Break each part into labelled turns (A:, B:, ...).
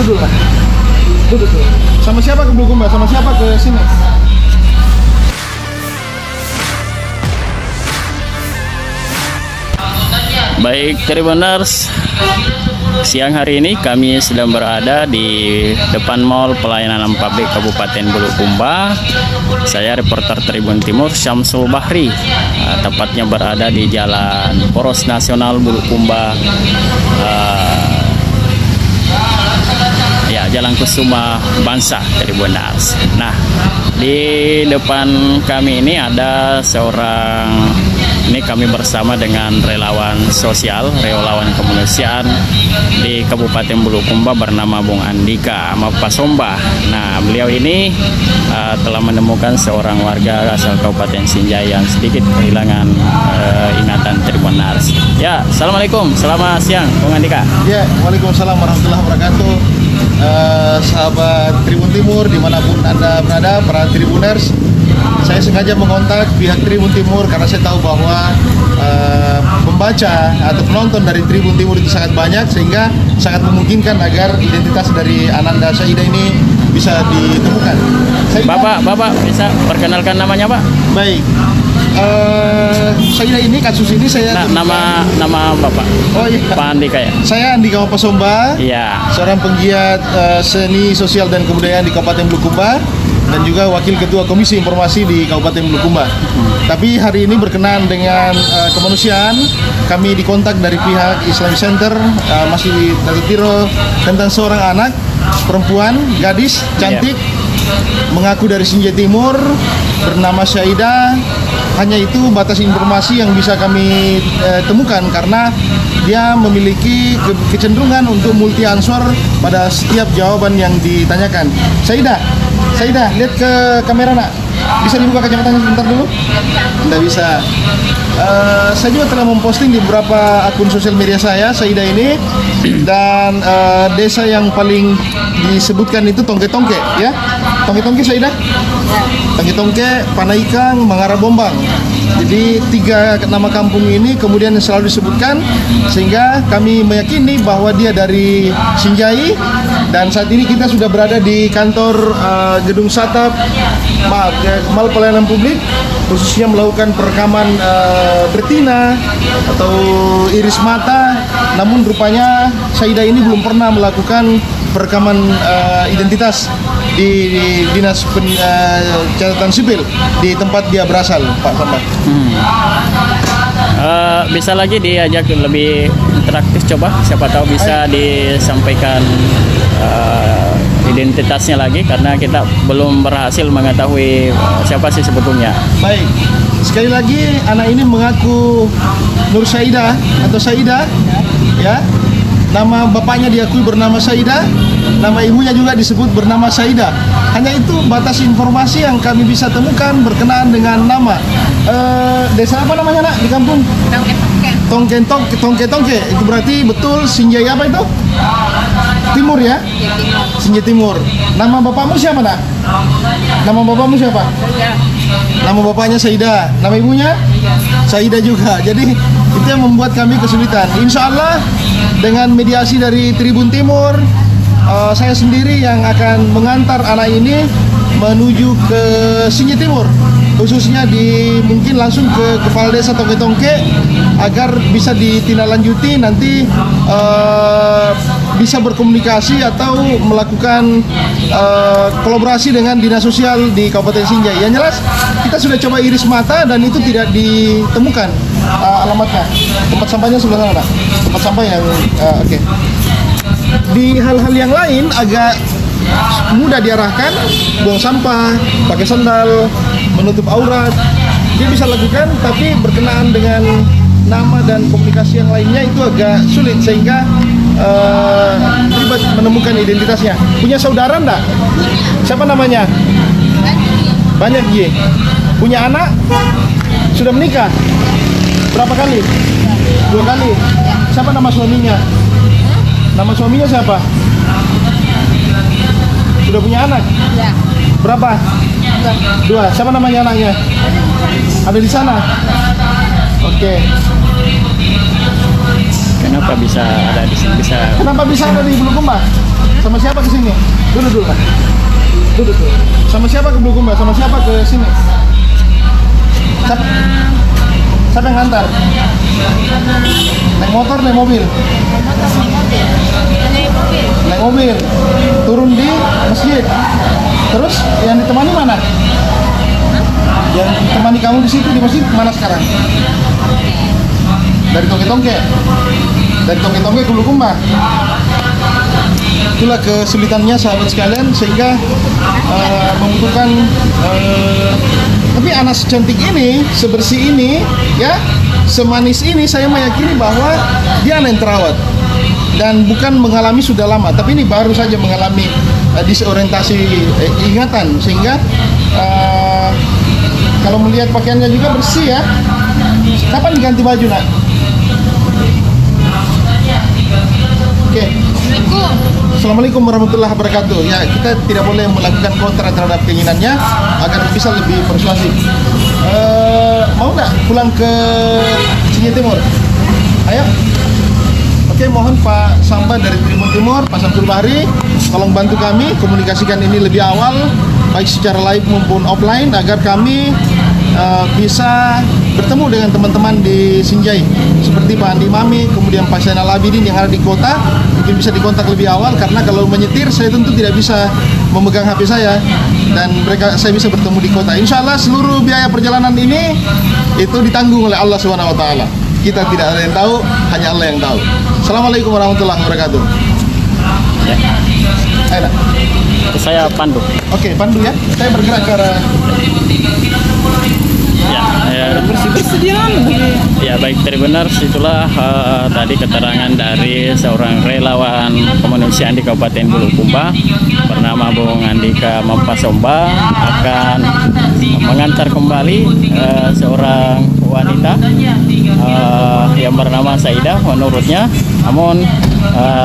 A: duduk dulu, Pak. Duduk dulu. Sama siapa ke Bulukumba? Sama siapa ke sini?
B: Baik, Tribuners, siang hari ini kami sedang berada di depan Mall Pelayanan Publik Kabupaten Bulukumba. Saya reporter Tribun Timur Syamsul Bahri, tepatnya berada di Jalan Poros Nasional Bulukumba, ya, Jalan Kusuma Bangsa, Tribuners. Nah, di depan kami ini ada seorang, ini kami bersama dengan relawan sosial, relawan kemanusiaan di Kabupaten Bulukumba bernama Bung Andika Mapasomba. Nah, beliau ini telah menemukan seorang warga asal Kabupaten Sinjai yang sedikit kehilangan ingatan, Tribuners. Ya, Assalamualaikum, selamat siang Bung Andika.
A: Ya, Waalaikumsalam warahmatullahi wabarakatuh. Sahabat Tribun Timur dimanapun Anda berada, para Tribuners, saya sengaja mengontak pihak Tribun Timur karena saya tahu bahwa pembaca atau penonton dari Tribun Timur itu sangat banyak, sehingga sangat memungkinkan agar identitas dari Ananda Saida ini bisa ditemukan.
B: Bapak bisa perkenalkan namanya, Pak?
A: Baik. Saida ini, kasus ini saya
B: nama Bapak.
A: Oh iya.
B: Pak Andika ya?
A: Saya Andika Mapasomba.
B: Iya.
A: Seorang penggiat seni, sosial dan kebudayaan di Kabupaten Bulukumba dan juga Wakil Ketua Komisi Informasi di Kabupaten Bulukumba. Tapi hari ini berkenaan dengan kemanusiaan, kami dikontak dari pihak Islamic Center, masih di Tatutiro, tentang seorang anak perempuan, gadis, cantik, mengaku dari Sinjai Timur, bernama Saida. Hanya itu batas informasi yang bisa kami temukan, karena dia memiliki kecenderungan untuk multi answer pada setiap jawaban yang ditanyakan. Saida, lihat ke kamera, nak. Bisa dibuka kacamatanya sebentar dulu? Tidak bisa. Saya juga telah memposting di beberapa akun sosial media saya Saida ini, dan desa yang paling disebutkan itu Tongke-Tongke, ya. Tongke-Tongke, Saida? Tongke-Tongke, Panaikang, Mangarabombang. Jadi 3 nama kampung ini kemudian selalu disebutkan, sehingga kami meyakini bahwa dia dari Sinjai. Dan saat ini kita sudah berada di kantor gedung Satap, Mall Pelayanan Publik, khususnya melakukan perekaman betina atau iris mata. Namun rupanya Saida ini belum pernah melakukan perekaman identitas di dinas catatan sipil di tempat dia berasal, Pak Sambat.
B: Bisa lagi diajak lebih interaktif, coba, siapa tahu bisa disampaikan identitasnya lagi, karena kita belum berhasil mengetahui siapa sih sebetulnya.
A: Baik, sekali lagi anak ini mengaku Nur Saida atau Saida, ya. Nama bapaknya diakui bernama Saida, nama ibunya juga disebut bernama Saida. Hanya itu batas informasi yang kami bisa temukan berkenaan dengan nama. Desa apa namanya, nak, di kampung? Tongke-Tongke. Itu berarti betul Sinjai apa itu? Timur, ya? Sinjai Timur. Nama bapakmu siapa, nak? Nama bapakmu siapa? Nama bapaknya Saida. Nama ibunya? Saida juga. Jadi itu yang membuat kami kesulitan. Insya Allah dengan mediasi dari Tribun Timur, saya sendiri yang akan mengantar anak ini menuju ke Sinjai Timur, khususnya mungkin langsung ke Kepala Desa Tongke-Tongke, agar bisa ditindaklanjuti nanti, bisa berkomunikasi atau melakukan kolaborasi dengan dinas sosial di Kabupaten Sinjai. Yang jelas kita sudah coba iris mata dan itu tidak ditemukan alamatnya. Tempat sampahnya sebelah sana, Pak. Tempat sampah yang oke. Di hal-hal yang lain agak mudah diarahkan, buang sampah, pakai sandal, menutup aurat, dia bisa lakukan. Tapi berkenaan dengan nama dan komunikasi yang lainnya itu agak sulit, sehingga ribet menemukan identitasnya. Punya saudara enggak? Siapa namanya? Banyak, Ye. Punya anak? Sudah menikah? Berapa kali? 2 kali. Siapa nama suaminya? Nama suaminya siapa? Sudah punya anak?
C: Ya.
A: Berapa? 2. Siapa namanya anaknya? Ada di sana? Oke.
B: Kenapa bisa ada di sini?
A: Kenapa bisa ada di Bulukumba? Sama siapa ke sini? Duduk dulu Pak. Duduk dulu. Sama siapa ke Bulukumba? Sama siapa ke sini? Siapa? Siapa yang ngantar? Naik motor, naik mobil? Naik mobil. Turun di masjid. Terus yang ditemani mana? Yang ditemani kamu di situ di masjid mana sekarang? Dari Tongke-Tongke. Dari Tongke-Tongke ke Bulukumba. Itulah kesulitannya sahabat sekalian, sehingga membutuhkan tapi anak secantik ini, sebersih ini, ya, semanis ini, saya meyakini bahwa dia anak yang terawat dan bukan mengalami sudah lama, tapi ini baru saja mengalami disorientasi ingatan, sehingga kalau melihat pakaiannya juga bersih ya. Kapan diganti baju nak? Oke. Assalamualaikum warahmatullahi wabarakatuh. Ya, kita tidak boleh melakukan kontra terhadap keinginannya agar bisa lebih persuasif. Mau nggak pulang ke Sinjai Timur? Ayo. Oke, mohon Pak Samba dari Tribun Timur, Pak Samsul Bahri, tolong bantu kami komunikasikan ini lebih awal, baik secara live maupun offline, agar kami bisa bertemu dengan teman-teman di Sinjai seperti Pak Andi Mami, kemudian Pak Zainal Abidin yang ada di kota. Mungkin bisa dikontak lebih awal, karena kalau menyetir saya tentu tidak bisa memegang HP saya dan saya bisa bertemu di kota. Insya Allah seluruh biaya perjalanan ini itu ditanggung oleh Allah Subhanahu Wa Taala. Kita tidak ada yang tahu, hanya Allah yang tahu. Assalamualaikum warahmatullahi wabarakatuh.
B: Ya.
A: Ayo.
B: Saya Pandu.
A: Oke, Pandu ya. Saya bergerak ke arah
B: Ya, baik Tribuners, itulah tadi keterangan dari seorang relawan kemanusiaan di Kabupaten Bulukumba bernama Bung Andika Mampasomba akan mengantar kembali seorang wanita yang bernama Saidah menurutnya. Namun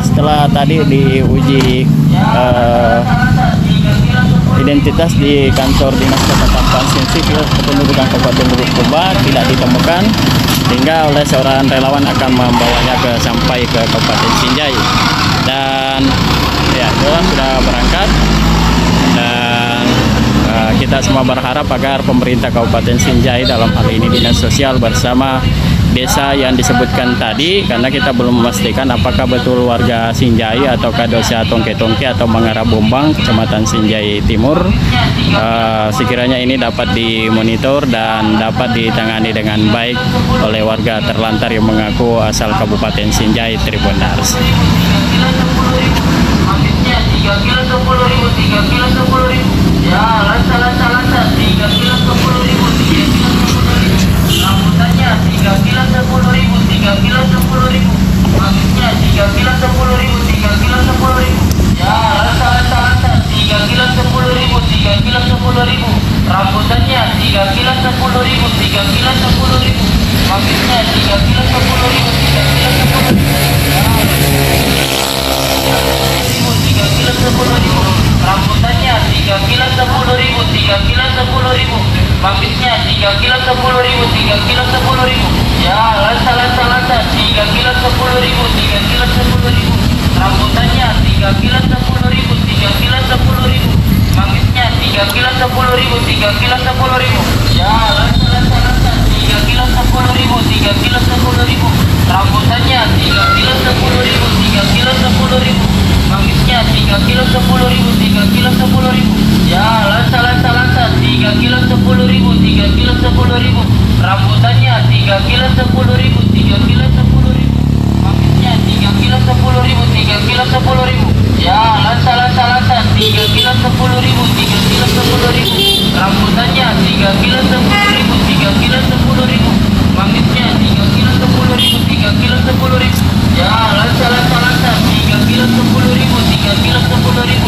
B: setelah tadi diuji identitas di kantor dinas ketetapan sipil kependudukan Kabupaten Bulukumba tidak ditemukan, sehingga oleh seorang relawan akan membawanya sampai ke Kabupaten Sinjai. Dan ya, sudah berangkat, dan kita semua berharap agar pemerintah Kabupaten Sinjai, dalam hal ini Dinas Sosial bersama desa yang disebutkan tadi, karena kita belum memastikan apakah betul warga Sinjai ataukah desa Tongke-Tongke atau Mangara Bombang, Kecamatan Sinjai Timur, sekiranya ini dapat dimonitor dan dapat ditangani dengan baik oleh warga terlantar yang mengaku asal Kabupaten Sinjai, Tribuners.
C: 3 kilo 10.000, 3 kilo 10.000. Ya, lancar 3 kilo 10.000, 3 kilo 10.000. Rambutannya 3 kilo 10.000, 3 kilo 10.000. Maksudnya 3 kilo 10.000, 3 kilo 10.000. Ya, lancar 3 kilo 10.000, 3 kilo 10.000. Rambutannya 3 kilo 10.000, 3 kilo 10.000. Maksudnya 3 kilo 10.000, 3 kilo 10.000. Rambutannya 3 kilo 10.000, 3 kilo 10.000. Maksudnya 3 kilo 10.000, 3 kilo 10.000. Ya, lancar 3 kilo 10.000, 3 kilo 10.000. Rambutannya 3 kilo 10.000, 3 kilo 10.000. Maksudnya 3 kilo 10.000, 3 kilo 10.000. Ya, lancar 3 kilo 10.000, 3 kilo 10.000. Rambutannya 3 kilo 10.000, 3 kilo 10.000. Maksudnya 3 kilo 10.000, 3 kilo 10.000. Ya, lancar 3 kilo 10.000, 3 kilo 10.000. Rambutannya 3 kilo 10.000, 3 kilo 10.000. Maksudnya 3 kilo 10.000, 3 kilo 10.000. Ya, lancar 3 kilo 10.000, 3 kilo 10.000. Rambutannya 3 kilo 10.000, 3 kilo 10.000. Maksudnya 3 kilo 10.000, 3 kilo 10.000. Ya, lancar 3 kilo 10.000, 3 kilo 10.000.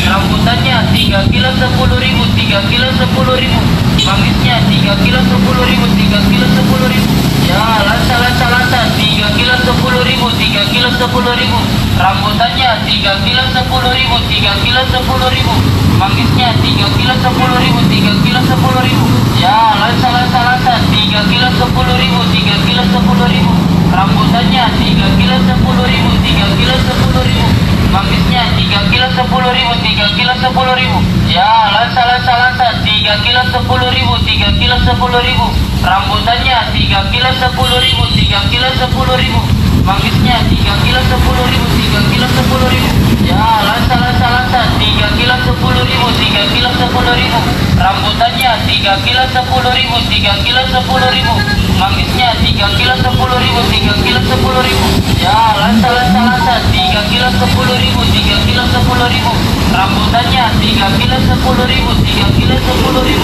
C: Rambutannya 3 kilo 10.000, 3 kilo 10.000. Maksudnya 3 kilo 10.000, 3 kilo 10.000. Ya, lancar 3 kilo 10.000, 3 kilo 10.000. Rambutannya 3 kilo 10.000, 3 kilo 10.000. Maksudnya 3 kilo 10.000, 3 kilo 10.000. Ya, lancar 3 kilo 10.000, 3 kilo 10.000. Rambutannya 3 kilo 10.000, 3 kilo 10.000. Maksudnya 3 3 kilo 10.000, 3 kilo 10.000. Ya, lansa 3 kilo 10.000, 3 kilo 10.000. Rambutannya 3 kilo 10.000, 3 kilo 10.000. Mangisnya 3 kilo 10.000, 3 kilo 10.000. Ya, lansa 3 kilo 10.000, 3 kilo 10.000. Rambutannya 3 kilo 10.000, 3 kilo 10.000. Mangisnya 3 kilo 10.000, 3 kilo 10.000. Ya, lansa 3 kilo 10.000, 3 kilo 10.000. Rambutannya 3 kilo 10.000, 3 kilo 10.000.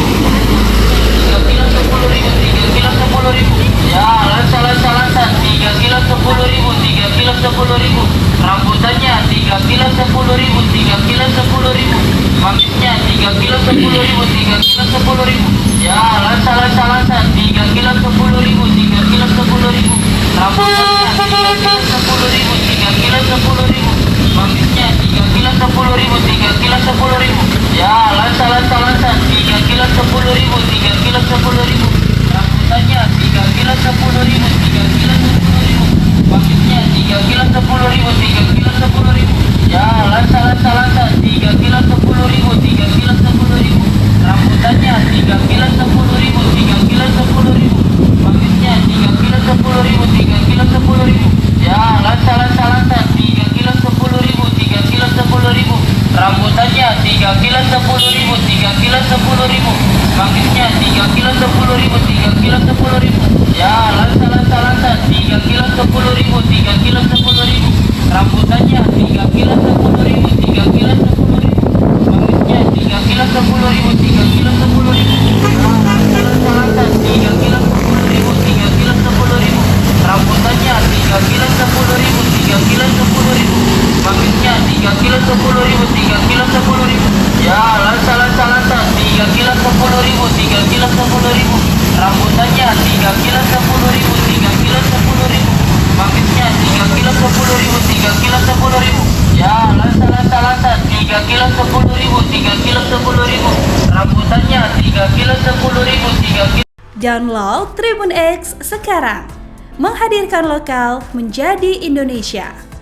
C: 3 kilo 10.000, 3 kilo 10.000. Ya, lansa 3 kilo 10.000, 3 kilo 10.000. Rambutannya 3 kilo 10.000, 3 kilo 10.000. Mangisnya 3 kilo 10.000, 3 kilo 10.000. Ya, lansa 3 kilo 10.000, 3 kilo 10.000. Rambutannya 3 kilo 10.000, 3 kilo 10.000. Mangisnya 3 kilo 10.000, 3 kilo 10.000. Ya, lansa 3 kilo 10.000, 3 kilo 10.000. Rambutannya 3 kilo 10.000, 3 kilo 10.000. Mangisnya 3 kilo 10.000, 3 kilo 10.000. Ya, lansa 3 kilo 10.000, 3 kilo 10.000. Rambutannya 3 kilo 10.000, 3 kilo 10.000. Mangisnya 3 kilo 10.000, 3 kilo 10.000. Ya, lansa 3 kilo 10.000, 3 kilo 10.000. Rambutannya 3 kilo 10.000, 3 kilo 10.000. Mangisnya 3 kilo 10.000, 3 kilo 10.000. Ya, lansa 3 kilo 10.000, 3 kilo 10.000. Rambutannya 3 kilo 10.000, 3 kilo 10.000. Mangisnya 3 kilo 10.000, 3 kilo 10.000. Ya, lansa 3 kilo 10.000, 3 kilo 10.000. Rambutannya 3 kilo 10.000, 3 kilo 10.000. Mangisnya 3 kilo 10.000, 3 kilo 10.000. Ya, lansa 3 kilo 10.000, 3 kilo 10.000. Rambutannya 3 kilo 10.000, 3 kilo 10.000. Mangisnya 3 kilo 10.000, 3 kilo 10.000. Ya, lansa 3 kilo 10.000, 3 kilo 10.000. Rambutannya 3 kilo 10.000, 3 kilo.
D: Download Tribun X sekarang. Menghadirkan lokal menjadi Indonesia.